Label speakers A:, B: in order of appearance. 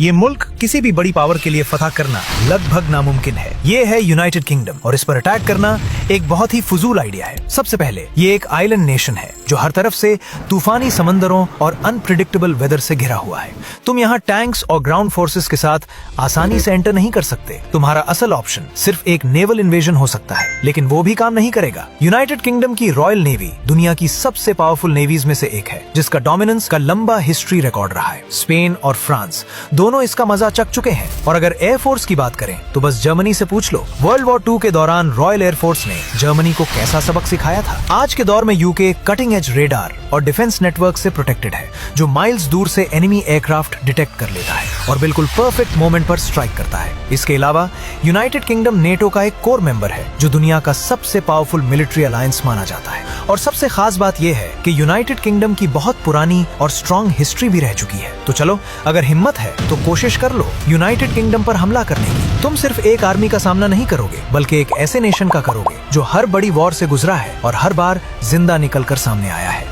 A: ये मुल्क किसी भी बड़ी पावर के लिए फतह करना लगभग नामुमकिन है। ये है यूनाइटेड किंगडम और इस पर अटैक करना एक बहुत ही फजूल आइडिया है। सबसे पहले ये एक आइलैंड नेशन है जो हर तरफ से तूफानी समंदरों और अनप्रिडिक्टेबल वेदर से घिरा हुआ है। तुम यहाँ टैंक्स और ग्राउंड फोर्सेस के साथ आसानी से एंटर नहीं कर सकते। तुम्हारा असल ऑप्शन सिर्फ एक नेवल इन्वेजन हो सकता है, लेकिन वो भी काम नहीं करेगा। यूनाइटेड किंगडम की रॉयल नेवी दुनिया की सबसे पावरफुल नेवीज में से एक है, जिसका डोमिनेंस का लंबा हिस्ट्री रिकॉर्ड रहा है। स्पेन और फ्रांस दोनों इसका मजा चख चुके हैं। और अगर एयरफोर्स की बात करें तो बस जर्मनी से पूछ लो। वर्ल्ड वॉर 2 के दौरान रॉयल एयरफोर्स ने जर्मनी को कैसा सबक सिखाया था। आज के दौर में यूके कटिंग एज रेडार और डिफेंस नेटवर्क से प्रोटेक्टेड है, जो माइल्स दूर से एनिमी एयरक्राफ्ट डिटेक्ट कर लेता है और बिल्कुल परफेक्ट मोमेंट पर स्ट्राइक करता है। इसके अलावा यूनाइटेड किंगडम नेटो का एक कोर मेंबर है, जो दुनिया का सबसे पावरफुल मिलिट्री अलायंस माना जाता है। और सबसे खास बात यह है कि यूनाइटेड किंगडम की बहुत पुरानी और स्ट्रॉन्ग हिस्ट्री भी रह चुकी है। तो चलो, अगर हिम्मत है तो कोशिश कर लो यूनाइटेड किंगडम पर हमला करने की। तुम सिर्फ एक आर्मी का सामना नहीं करोगे, बल्कि एक ऐसे नेशन का करोगे जो हर बड़ी वॉर से गुजरा है और हर बार जिंदा निकलकर सामने आया है।